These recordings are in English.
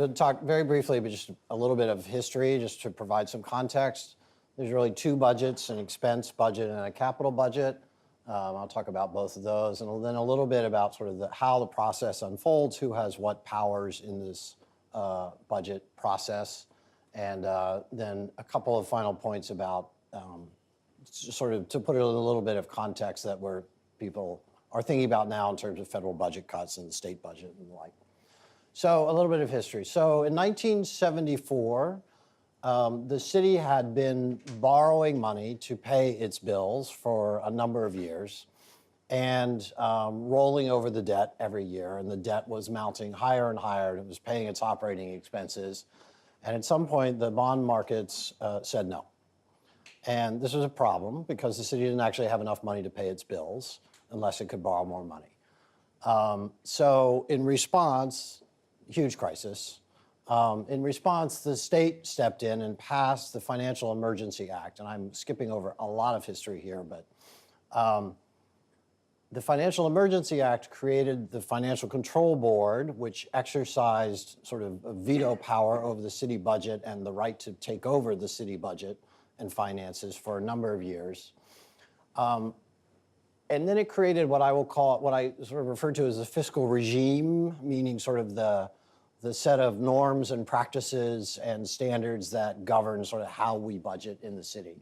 to talk very briefly, but just a little bit of history, just to provide some context. There's really two budgets, an expense budget and a capital budget. I'll talk about both of those, and then a little bit about sort of how the process unfolds, who has what powers in this budget process, and then a couple of final points about sort of to put it in a little bit of context that where people are thinking about now in terms of federal budget cuts and the state budget and the like. So a little bit of history. So in 1974, the city had been borrowing money to pay its bills for a number of years and rolling over the debt every year. And the debt was mounting higher and higher. And it was paying its operating expenses. And at some point, the bond markets said no. And this was a problem because the city didn't actually have enough money to pay its bills unless it could borrow more money. So in response, huge crisis. In response, the state stepped in and passed the Financial Emergency Act. And I'm skipping over a lot of history here, but the Financial Emergency Act created the Financial Control Board, which exercised sort of a veto power over the city budget and the right to take over the city budget and finances for a number of years. And then it created what I will call, what I sort of refer to as the fiscal regime, meaning sort of the set of norms and practices and standards that govern sort of how we budget in the city.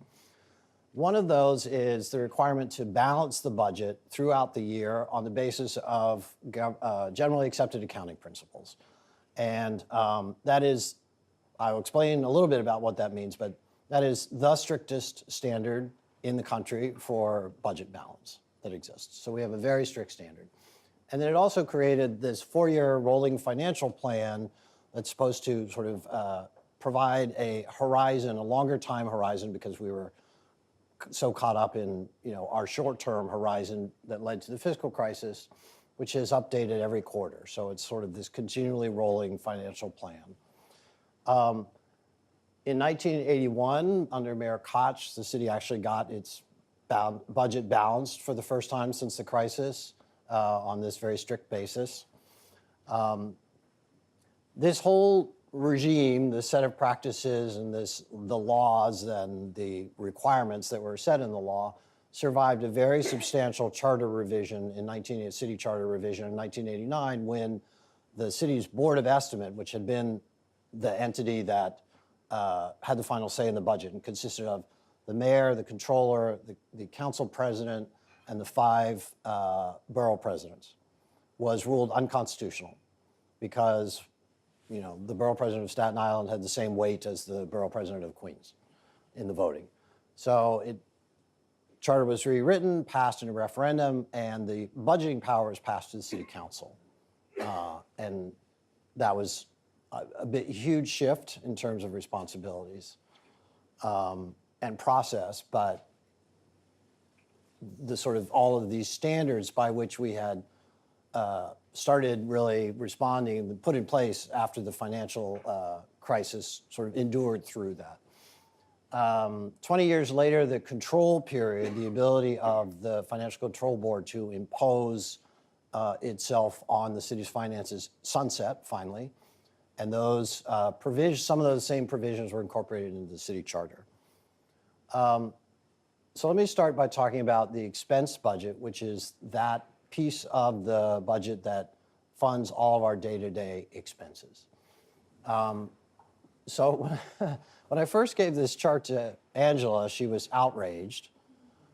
One of those is the requirement to balance the budget throughout the year on the basis of generally accepted accounting principles. And that is, I'll explain a little bit about what that means, but that is the strictest standard in the country for budget balance that exists. So we have a very strict standard. And then it also created this 4-year rolling financial plan that's supposed to sort of provide a horizon, a longer time horizon, because we were so caught up in our short-term horizon that led to the fiscal crisis, which is updated every quarter. So it's sort of this continually rolling financial plan. In 1981, under Mayor Koch, the city actually got its budget balanced for the first time since the crisis on this very strict basis. This whole regime, the set of practices and the laws and the requirements that were set in the law survived a very substantial charter revision city charter revision in 1989, when the city's Board of Estimate, which had been the entity that had the final say in the budget and consisted of the mayor, the comptroller, the council president, and the 5 borough presidents, was ruled unconstitutional because the borough president of Staten Island had the same weight as the borough president of Queens in the voting. So charter was rewritten, passed in a referendum, and the budgeting power was passed to the city council. And that was a huge shift in terms of responsibilities and process, but the sort of all of these standards by which we had started really responding and put in place after the financial crisis sort of endured through that. 20 years later, the control period, the ability of the Financial Control Board to impose itself on the city's finances sunset finally, and those some of those same provisions were incorporated into the city charter. So let me start by talking about the expense budget, which is that piece of the budget that funds all of our day-to-day expenses. So when I first gave this chart to Angela, she was outraged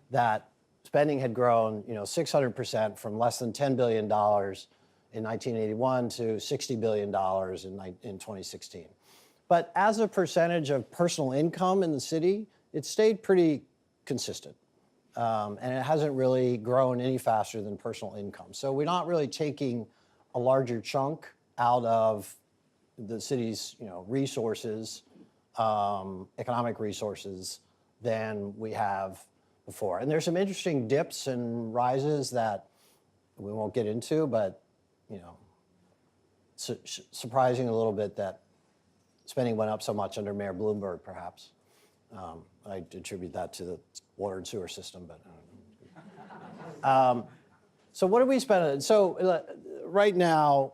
that spending had grown 600% from less than $10 billion in 1981 to $60 billion in 2016. But as a percentage of personal income in the city, it stayed pretty consistent. And it hasn't really grown any faster than personal income. So we're not really taking a larger chunk out of the city's resources, economic resources, than we have before. And there's some interesting dips and rises that we won't get into, but surprising a little bit that spending went up so much under Mayor Bloomberg, perhaps. I attribute that to the water and sewer system, but so what do we spend? So right now,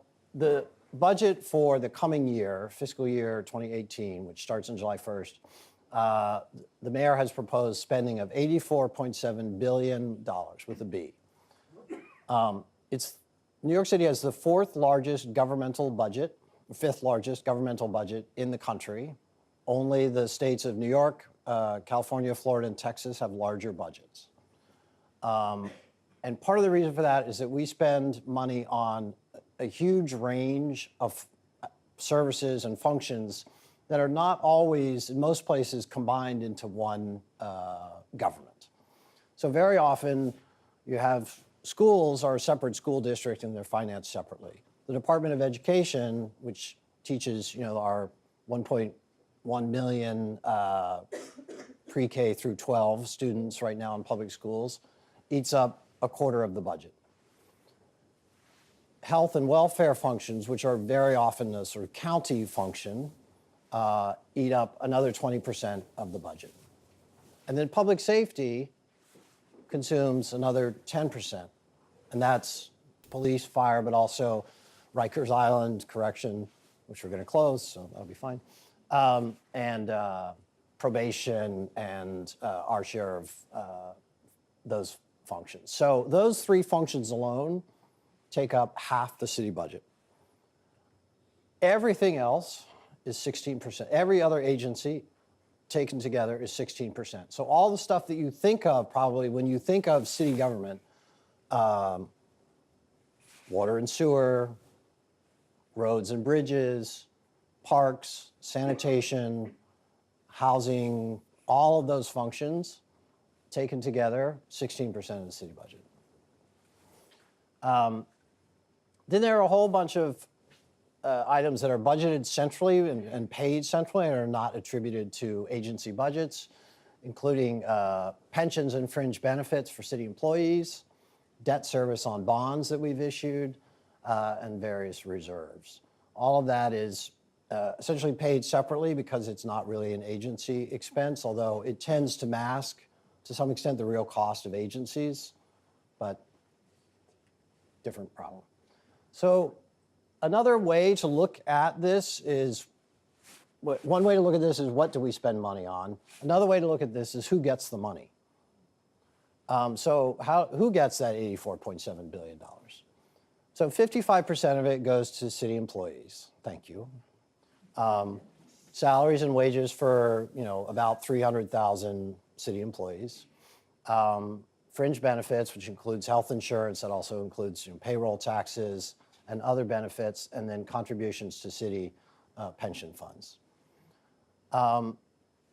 budget for the coming year, fiscal year 2018, which starts on July 1st, the mayor has proposed spending of $84.7 billion with a B. New York City has the fourth largest governmental budget, fifth largest governmental budget in the country. Only the states of New York, California, Florida, and Texas have larger budgets. And part of the reason for that is that we spend money on a huge range of services and functions that are not always, in most places, combined into one government. So very often, you have schools are a separate school district and they're financed separately. The Department of Education, which teaches, our 1.1 million pre-K through 12 students right now in public schools, eats up a quarter of the budget. Health and welfare functions, which are very often a sort of county function, eat up another 20% of the budget. And then public safety consumes another 10%. And that's police, fire, but also Rikers Island correction, which we're going to close, so that'll be fine. And probation and our share of those functions. So those three functions alone take up half the city budget. Everything else is 16%. Every other agency taken together is 16%. So all the stuff that you think of probably when you think of city government, water and sewer, roads and bridges, parks, sanitation, housing, all of those functions taken together, 16% of the city budget. Then there are a whole bunch of items that are budgeted centrally and paid centrally and are not attributed to agency budgets, including pensions and fringe benefits for city employees, debt service on bonds that we've issued, and various reserves. All of that is essentially paid separately because it's not really an agency expense, although it tends to mask, to some extent, the real cost of agencies, but different problem. So another way to look at this is, one way to look at this is what do we spend money on? Another way to look at this is who gets the money. Who gets that $84.7 billion? So 55% of it goes to city employees. Thank you. Salaries and wages for about 300,000 city employees. Fringe benefits, which includes health insurance, that also includes payroll taxes and other benefits, and then contributions to city pension funds.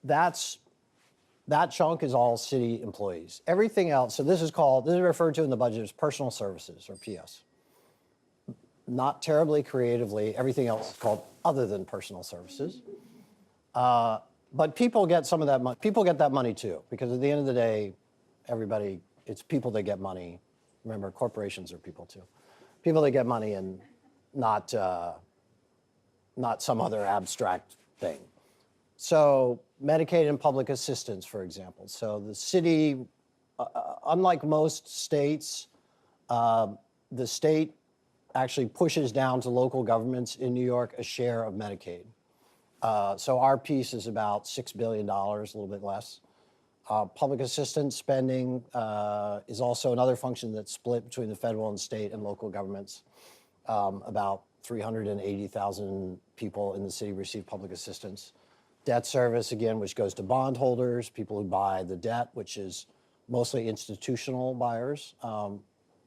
That chunk is all city employees. Everything else, so this is referred to in the budget as personal services, or PS. Not terribly creatively, everything else is called other than personal services. But people get some of that money. People get that money too, because at the end of the day, it's people that get money. Remember, corporations are people too. People that get money and not some other abstract thing. So Medicaid and public assistance, for example. So the city, unlike most states, the state actually pushes down to local governments in New York a share of Medicaid. So our piece is about $6 billion, a little bit less. Public assistance spending is also another function that's split between the federal and state and local governments. About 380,000 people in the city receive public assistance. Debt service, again, which goes to bondholders, people who buy the debt, which is mostly institutional buyers.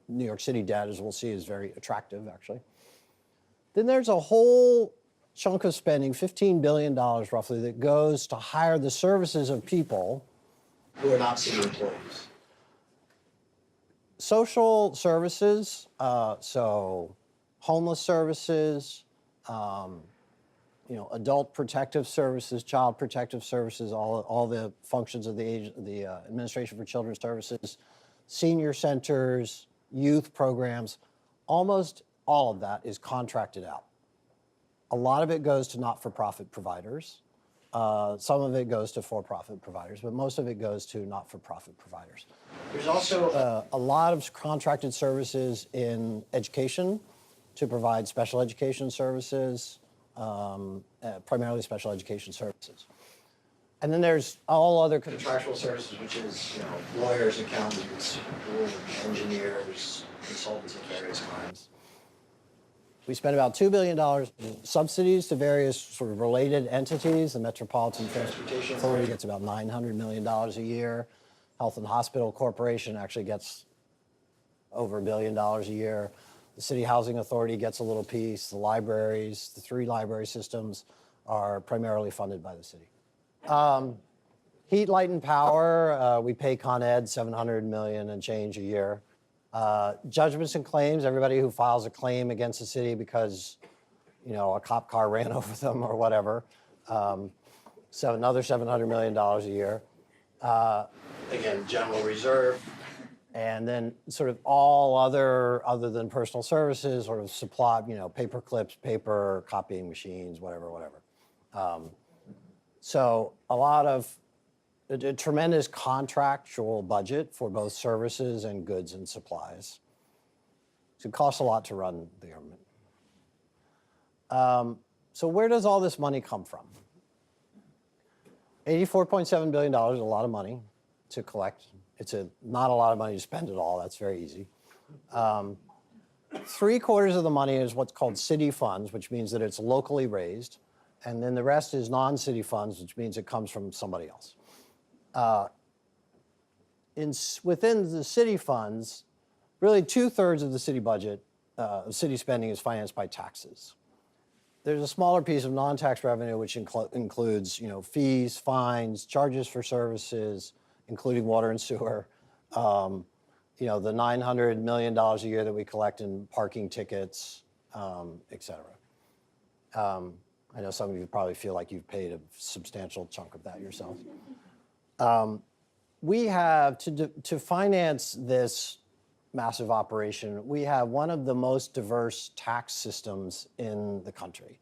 New York City debt, as we'll see, is very attractive, actually. Then there's a whole chunk of spending, $15 billion roughly, that goes to hire the services of people who are not city employees. Social services, so homeless services, adult protective services, child protective services, all the functions of the Administration for Children's Services, senior centers, youth programs, almost all of that is contracted out. A lot of it goes to not-for-profit providers. Some of it goes to for-profit providers, but most of it goes to not-for-profit providers. There's also a lot of contracted services in education to provide special education services, primarily special education services. And then there's all other contractual services, which is, lawyers, accountants, engineers, consultants of various kinds. We spend about $2 billion in subsidies to various sort of related entities. The Metropolitan Transportation Authority gets about $900 million a year. Health and Hospital Corporation actually gets over $1 billion a year. The City Housing Authority gets a little piece. The libraries, the 3 library systems are primarily funded by the city. Heat, light, and power, we pay Con Ed $700 million and change a year. Judgments and claims, everybody who files a claim against the city because, a cop car ran over them or whatever. So another $700 million a year. Again, general reserve. And then sort of all other than personal services, sort of supply, paper clips, paper, copying machines, whatever. So a tremendous contractual budget for both services and goods and supplies. So it costs a lot to run the government. So where does all this money come from? $84.7 billion is a lot of money to collect. It's not a lot of money to spend it all. That's very easy. 3/4 of the money is what's called city funds, which means that it's locally raised. And then the rest is non-city funds, which means it comes from somebody else. Within the city funds, really 2/3 of the city budget, city spending is financed by taxes. There's a smaller piece of non-tax revenue, which includes, fees, fines, charges for services, including water and sewer. The $900 million a year that we collect in parking tickets, et cetera. I know some of you probably feel like you've paid a substantial chunk of that yourself. We have, to finance this massive operation, we have one of the most diverse tax systems in the country.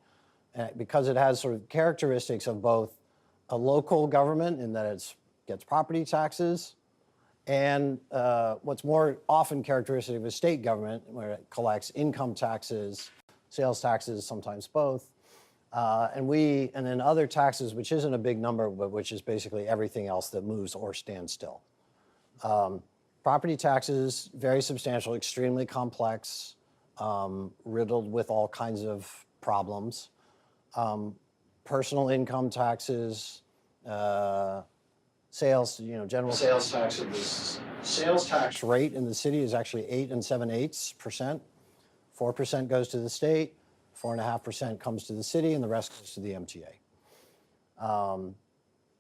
Because it has sort of characteristics of both a local government in that it gets property taxes, and what's more often characteristic of a state government, where it collects income taxes, sales taxes, sometimes both. And then other taxes, which isn't a big number, but which is basically everything else that moves or stands still. Property taxes, very substantial, extremely complex, riddled with all kinds of problems. Personal income taxes, sales, general sales tax. The sales tax rate in the city is actually 8 7/8%. 4% goes to the state. 4.5% comes to the city, and the rest goes to the MTA.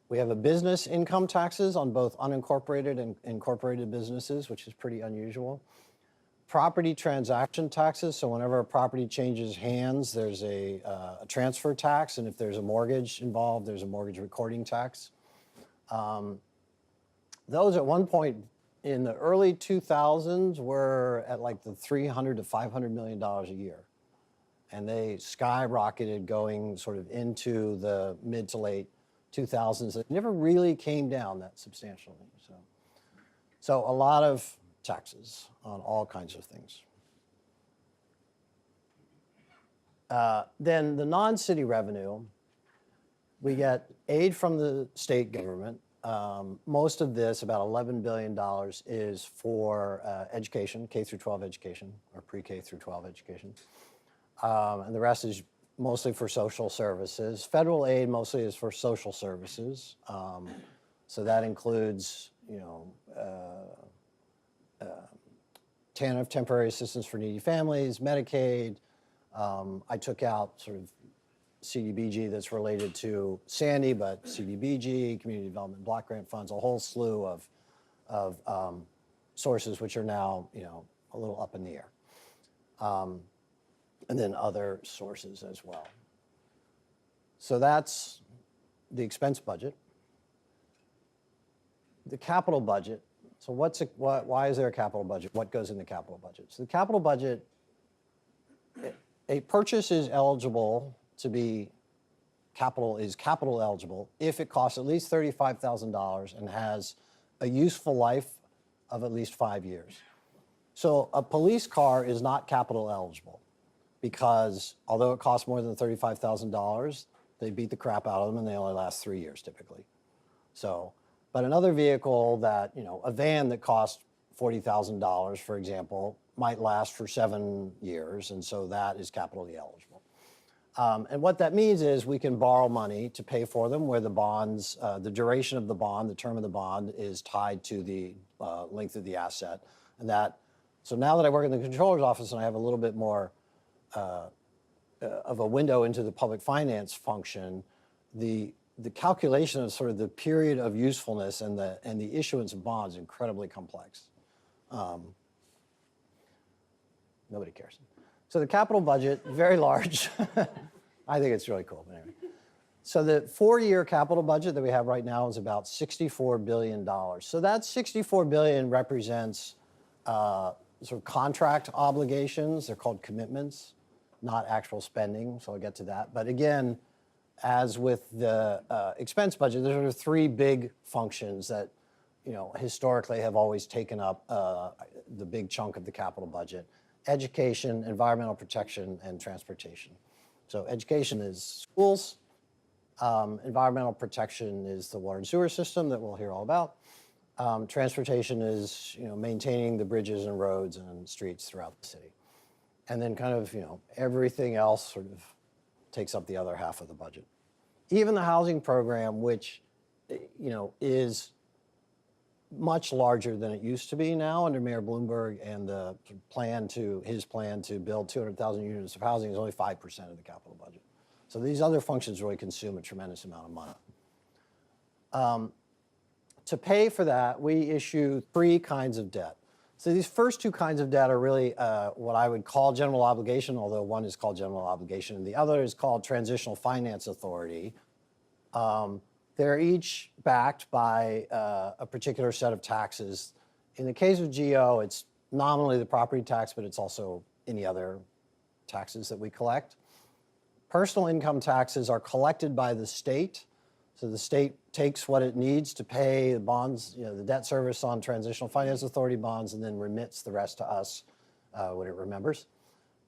We have a business income taxes on both unincorporated and incorporated businesses, which is pretty unusual. Property transaction taxes, so whenever a property changes hands, there's a transfer tax, and if there's a mortgage involved, there's a mortgage recording tax. Those at one point in the early 2000s were at like the $300 to $500 million a year. And they skyrocketed going sort of into the mid to late 2000s. It never really came down that substantially. So a lot of taxes on all kinds of things. Then the non-city revenue, we get aid from the state government. Most of this, about $11 billion, is for education, K through 12 education, or pre-K through 12 education. And the rest is mostly for social services. Federal aid mostly is for social services. So that includes, TANF, temporary assistance for needy families, Medicaid. I took out sort of CDBG that's related to Sandy, but CDBG, Community Development Block Grant Funds, a whole slew of sources which are now, a little up in the air. And then other sources as well. So that's the expense budget. The capital budget. So why is there a capital budget? What goes in the capital budget? So the capital budget, a purchase is eligible to be capital eligible if it costs at least $35,000 and has a useful life of at least 5 years. So a police car is not capital eligible. because although it costs more than $35,000, they beat the crap out of them and they only last 3 years typically. So, but another vehicle that, a van that costs $40,000, for example, might last for 7 years, and so that is capitally eligible. And what that means is we can borrow money to pay for them where the bonds, the duration of the bond, the term of the bond is tied to the length of the asset. And so now that I work in the Comptroller's office and I have a little bit more of a window into the public finance function, the calculation of sort of the period of usefulness and the issuance of bonds is incredibly complex. Nobody cares. So the capital budget, very large. I think it's really cool, but anyway. So the 4-year capital budget that we have right now is about $64 billion. So that $64 billion represents sort of contract obligations. They're called commitments, not actual spending, so I'll get to that. But again, as with the expense budget, there are 3 big functions that historically have always taken up the big chunk of the capital budget: education, environmental protection, and transportation. So education is schools, environmental protection is the water and sewer system that we'll hear all about. Transportation is maintaining the bridges and roads and streets throughout the city. And then kind of everything else sort of takes up the other half of the budget. Even the housing program, which is much larger than it used to be now under Mayor Bloomberg, and his plan to build 200,000 units of housing is only 5% of the capital budget. So these other functions really consume a tremendous amount of money. To pay for that, we issue 3 kinds of debt. So these first 2 kinds of debt are really what I would call general obligation, although one is called general obligation and the other is called transitional finance authority. They're each backed by a particular set of taxes. In the case of GO, it's nominally the property tax, but it's also any other taxes that we collect. Personal income taxes are collected by the state. So the state takes what it needs to pay the bonds, the debt service on transitional finance authority bonds, and then remits the rest to us when it remembers.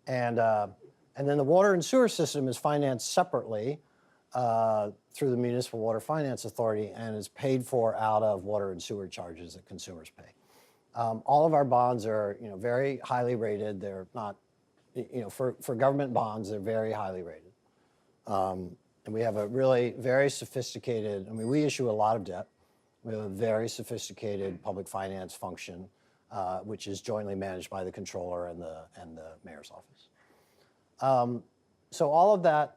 And then the water and sewer system is financed separately through the Municipal Water Finance Authority and is paid for out of water and sewer charges that consumers pay. All of our bonds are, very highly rated. They're not, for government bonds, they're very highly rated. And we have a really very sophisticated, we issue a lot of debt. We have a very sophisticated public finance function, which is jointly managed by the Comptroller and the Mayor's office. So all of that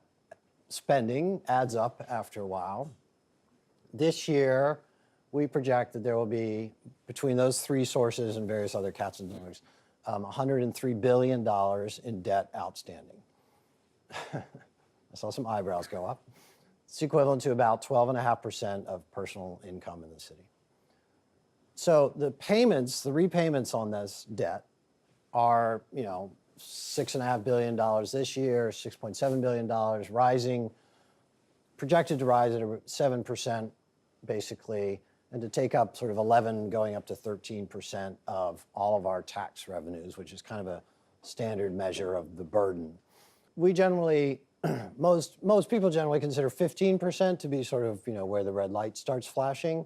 spending adds up after a while. This year, we project that there will be, between those 3 sources and various other cats and dogs, $103 billion in debt outstanding. I saw some eyebrows go up. It's equivalent to about 12.5% of personal income in the city. So the repayments on this debt are, $6.5 billion this year, $6.7 billion, rising, projected to rise at 7%, basically, and to take up sort of 11, going up to 13% of all of our tax revenues, which is kind of a standard measure of the burden. We generally, most people generally consider 15% to be sort of, where the red light starts flashing.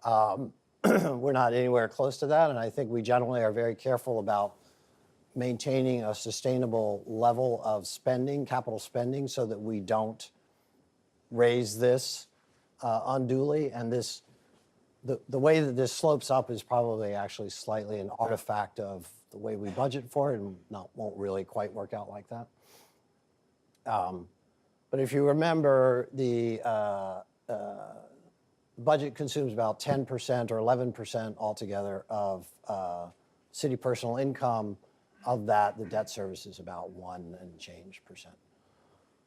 We're not anywhere close to that, and I think we generally are very careful about maintaining a sustainable level of spending, capital spending, so that we don't raise this unduly. And the way that this slopes up is probably actually slightly an artifact of the way we budget for it, and won't really quite work out like that. But if you remember, the budget consumes about 10% or 11% altogether of city personal income. Of that, the debt service is about 1 and change percent.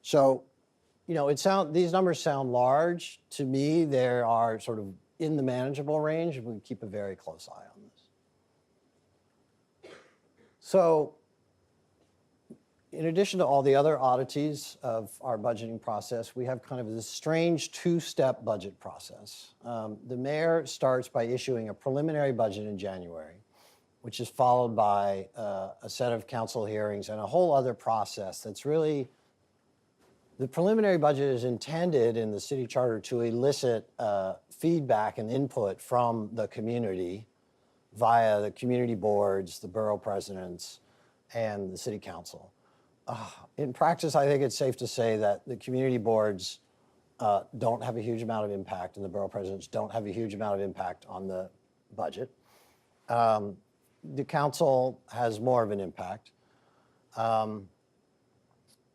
So, these numbers sound large. To me, they are sort of in the manageable range, and we keep a very close eye on this. So, in addition to all the other oddities of our budgeting process, we have kind of this strange 2-step budget process. The mayor starts by issuing a preliminary budget in January, which is followed by a set of council hearings and a whole other process that's really, the preliminary budget is intended in the city charter to elicit feedback and input from the community via the community boards, the borough presidents, and the city council. In practice, I think it's safe to say that the community boards don't have a huge amount of impact, and the borough presidents don't have a huge amount of impact on the budget. The council has more of an impact. And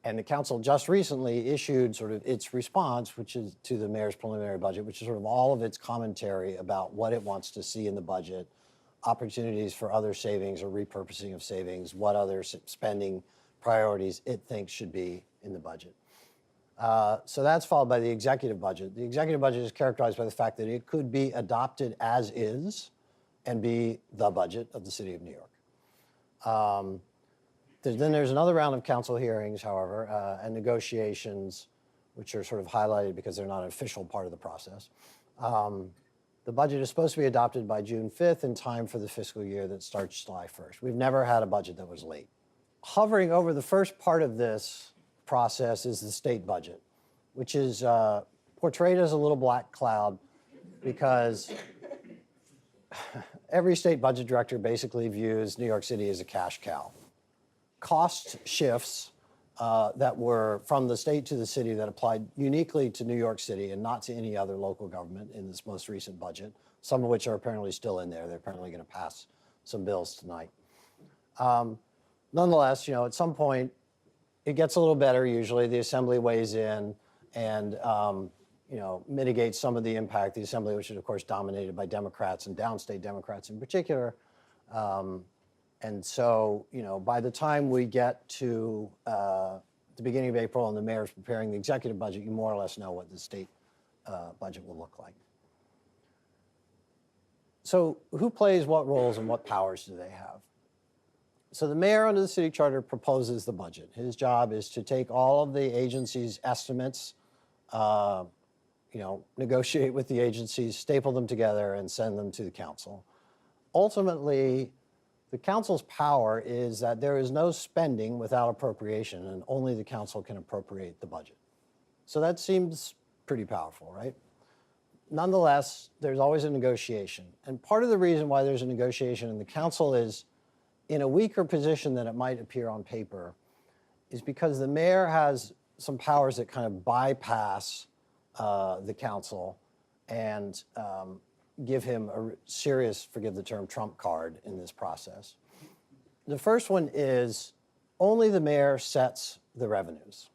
the council just recently issued sort of its response, which is to the mayor's preliminary budget, which is sort of all of its commentary about what it wants to see in the budget, opportunities for other savings or repurposing of savings, what other spending priorities it thinks should be in the budget. So that's followed by the executive budget. The executive budget is characterized by the fact that it could be adopted as is and be the budget of the city of New York. Then there's another round of council hearings, however, and negotiations, which are sort of highlighted because they're not an official part of the process. The budget is supposed to be adopted by June 5th in time for the fiscal year that starts July 1st. We've never had a budget that was late. Hovering over the first part of this process is the state budget, which is portrayed as a little black cloud because every state budget director basically views New York City as a cash cow. Cost shifts that were from the state to the city that applied uniquely to New York City and not to any other local government in this most recent budget, some of which are apparently still in there. They're apparently going to pass some bills tonight. Nonetheless, at some point, it gets a little better usually. The Assembly weighs in and mitigates some of the impact. The Assembly, which is, of course, dominated by Democrats and downstate Democrats in particular. And so, by the time we get to the beginning of April and the mayor's preparing the executive budget, you more or less know what the state budget will look like. So who plays what roles and what powers do they have? So the mayor under the city charter proposes the budget. His job is to take all of the agency's estimates, negotiate with the agencies, staple them together, and send them to the council. Ultimately, the council's power is that there is no spending without appropriation, and only the council can appropriate the budget. So that seems pretty powerful, right? Nonetheless, there's always a negotiation. And part of the reason why there's a negotiation and the council is in a weaker position than it might appear on paper is because the mayor has some powers that kind of bypass the council and give him a serious, forgive the term, trump card in this process. The first one is only the mayor sets the revenues.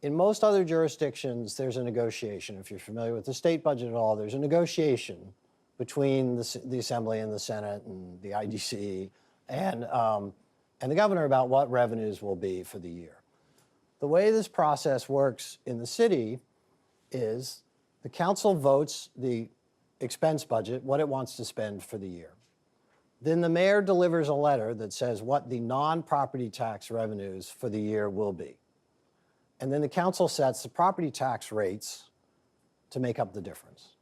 In most other jurisdictions, there's a negotiation. If you're familiar with the state budget at all, there's a negotiation between the Assembly and the Senate and the IDC and the governor about what revenues will be for the year. The way this process works in the city is the council votes the expense budget, what it wants to spend for the year. Then the mayor delivers a letter that says what the non-property tax revenues for the year will be. And then the council sets the property tax rates to make up the difference.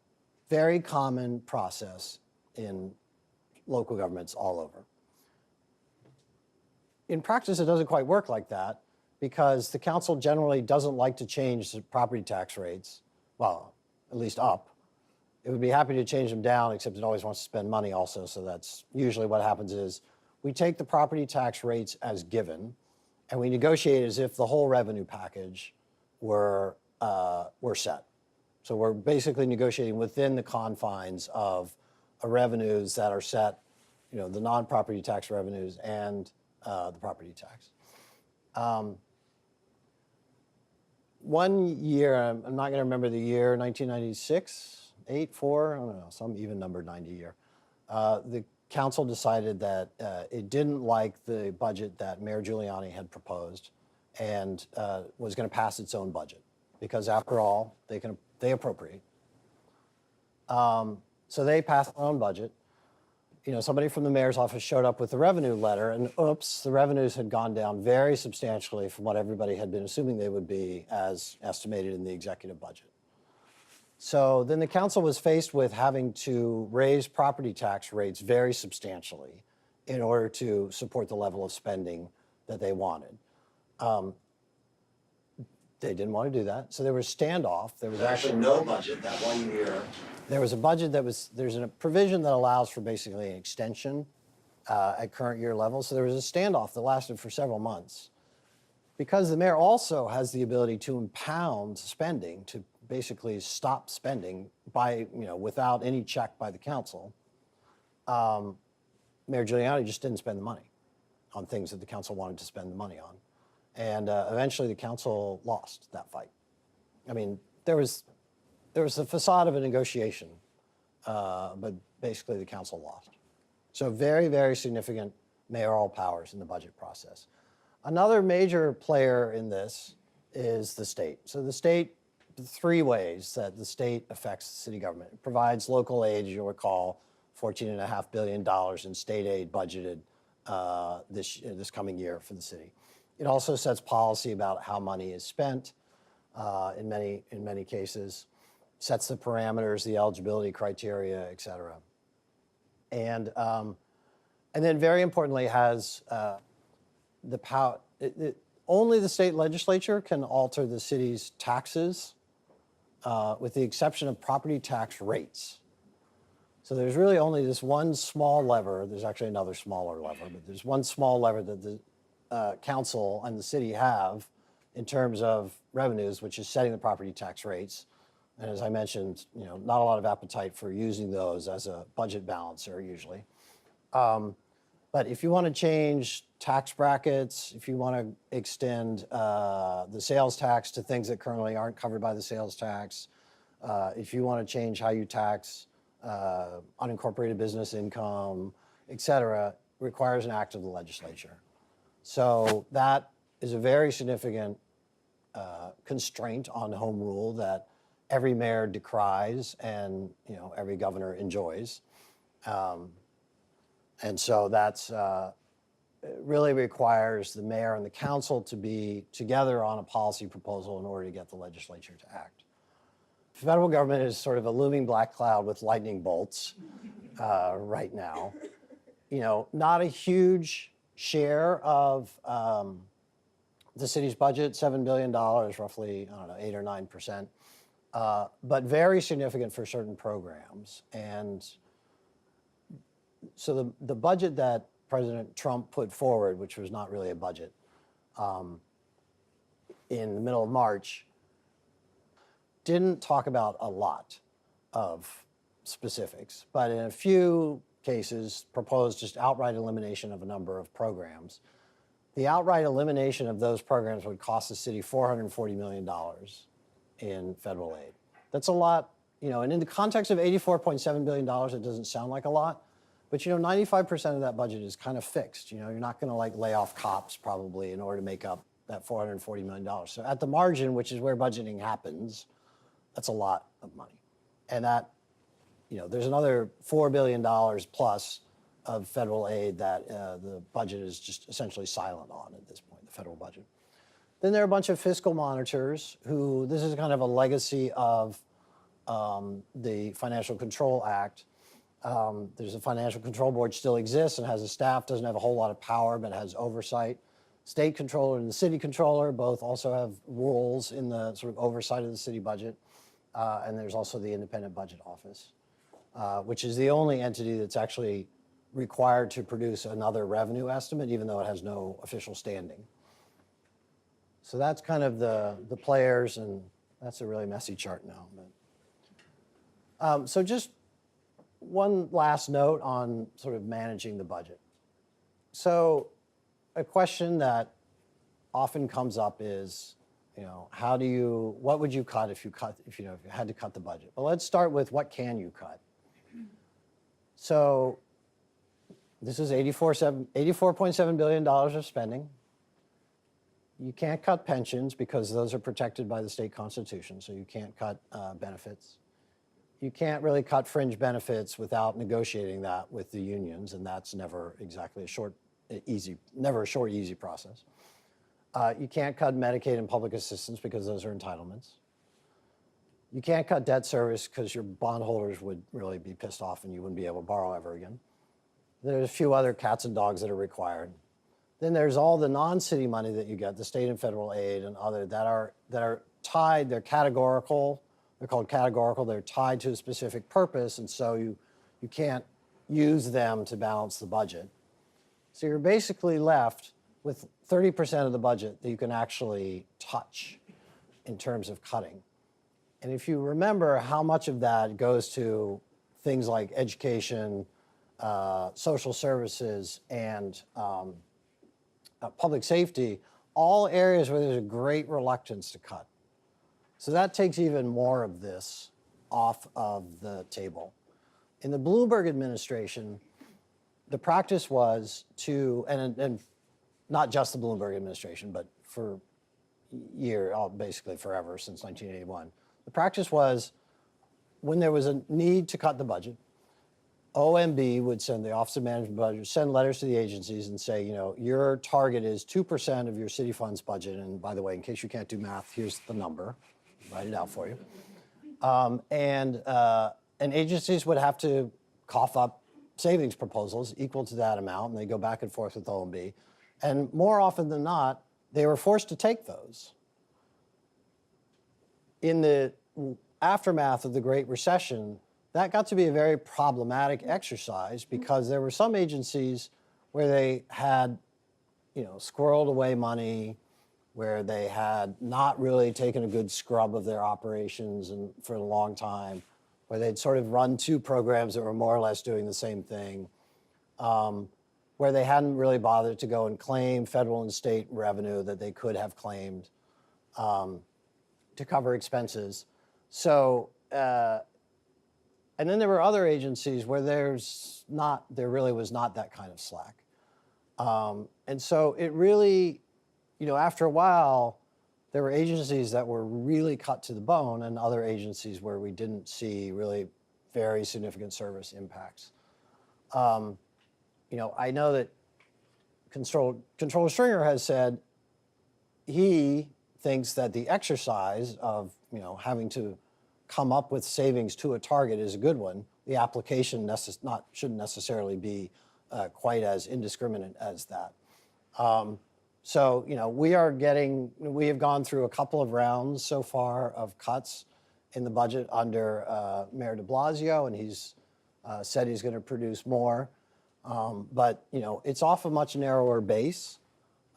Very common process in local governments all over. In practice, it doesn't quite work like that because the council generally doesn't like to change the property tax rates, well, at least up. It would be happy to change them down, except it always wants to spend money also, so that's usually what happens is we take the property tax rates as given, and we negotiate as if the whole revenue package were set. So we're basically negotiating within the confines of revenues that are set, the non-property tax revenues and the property tax. One year, I'm not going to remember the year, 1996, 8, 4, I don't know, some even numbered 90 year. The council decided that it didn't like the budget that Mayor Giuliani had proposed and was going to pass its own budget because after all, they appropriate. So they passed their own budget. Somebody from the mayor's office showed up with the revenue letter and oops, the revenues had gone down very substantially from what everybody had been assuming they would be as estimated in the executive budget. So then the council was faced with having to raise property tax rates very substantially in order to support the level of spending that they wanted. They didn't want to do that, so there was standoff. There was actually no budget that 1 year. There was a budget there's a provision that allows for basically an extension at current year levels. So there was a standoff that lasted for several months. Because the mayor also has the ability to impound spending, to basically stop spending without any check by the council, Mayor Giuliani just didn't spend the money on things that the council wanted to spend the money on. And eventually the council lost that fight. I mean, there was the facade of a negotiation, but basically the council lost. So very, very significant mayoral powers in the budget process. Another major player in this is the state. So the state, three ways that the state affects the city government. It provides local aid, as you'll recall, $14.5 billion in state aid budgeted this coming year for the city. It also sets policy about how money is spent in many cases, sets the parameters, the eligibility criteria, et cetera. And then very importantly has the power. Only the state legislature can alter the city's taxes with the exception of property tax rates. So there's really only this one small lever. There's actually another smaller lever, but there's one small lever that the council and the city have in terms of revenues, which is setting the property tax rates. And as I mentioned, not a lot of appetite for using those as a budget balancer usually. But if you want to change tax brackets, if you want to extend the sales tax to things that currently aren't covered by the sales tax, if you want to change how you tax unincorporated business income, et cetera, requires an act of the legislature. So that is a very significant constraint on home rule that every mayor decries and every governor enjoys. And so that's it really requires the mayor and the council to be together on a policy proposal in order to get the legislature to act. The federal government is sort of a looming black cloud with lightning bolts right now. Not a huge share of the city's budget, $7 billion, roughly, 8 or 9%, but very significant for certain programs. And so the budget that President Trump put forward, which was not really a budget, in the middle of March, didn't talk about a lot of specifics, but in a few cases proposed just outright elimination of a number of programs. The outright elimination of those programs would cost the city $440 million in federal aid. That's a lot, and in the context of $84.7 billion, it doesn't sound like a lot, but 95% of that budget is kind of fixed. You're not going to lay off cops probably in order to make up that $440 million. So at the margin, which is where budgeting happens, that's a lot of money. And that, there's another $4 billion plus of federal aid that the budget is just essentially silent on at this point, the federal budget. Then there are a bunch of fiscal monitors who, this is kind of a legacy of the Financial Control Act. There's a Financial Control Board still exists and has a staff, doesn't have a whole lot of power, but has oversight. State Controller and the City Controller both also have roles in the sort of oversight of the city budget. And there's also the Independent Budget Office, which is the only entity that's actually required to produce another revenue estimate, even though it has no official standing. So that's kind of the players, and that's a really messy chart now. But, so just one last note on sort of managing the budget. So a question that often comes up is, what would you cut if you had to cut the budget? Well, let's start with what can you cut? So this is $84.7 billion of spending. You can't cut pensions because those are protected by the state constitution, so you can't cut benefits. You can't really cut fringe benefits without negotiating that with the unions, and that's never exactly a short, easy process. You can't cut Medicaid and public assistance because those are entitlements. You can't cut debt service because your bondholders would really be pissed off and you wouldn't be able to borrow ever again. There's a few other cats and dogs that are required. Then there's all the non-city money that you get, the state and federal aid and other that are tied, they're categorical. They're called categorical. They're tied to a specific purpose, and so you can't use them to balance the budget. So you're basically left with 30% of the budget that you can actually touch in terms of cutting. And if you remember how much of that goes to things like education, social services, and public safety, all areas where there's a great reluctance to cut. So that takes even more of this off of the table. In the Bloomberg administration, the practice was to, and not just the Bloomberg administration, but for basically forever, since 1981, the practice was when there was a need to cut the budget, OMB would send, the Office of Management Budget, send letters to the agencies and say, your target is 2% of your city funds budget. And by the way, in case you can't do math, here's the number. Write it out for you. And agencies would have to cough up savings proposals equal to that amount, and they go back and forth with OMB. And more often than not, they were forced to take those. In the aftermath of the Great Recession, that got to be a very problematic exercise because there were some agencies where they had, squirreled away money, where they had not really taken a good scrub of their operations and for a long time, where they'd sort of run two programs that were more or less doing the same thing, where they hadn't really bothered to go and claim federal and state revenue that they could have claimed to cover expenses. So, and then there were other agencies where there really was not that kind of slack. And so it really, after a while, there were agencies that were really cut to the bone and other agencies where we didn't see really very significant service impacts. I know that Comptroller Stringer has said he thinks that the exercise of, having to come up with savings to a target is a good one. The application shouldn't necessarily be quite as indiscriminate as that. So, we have gone through a couple of rounds so far of cuts in the budget under Mayor de Blasio, and he's said he's going to produce more. But, it's off a much narrower base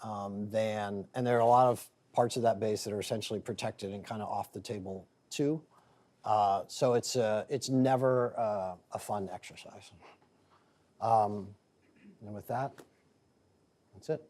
and there are a lot of parts of that base that are essentially protected and kind of off the table too. So it's never a fun exercise. And with that, that's it.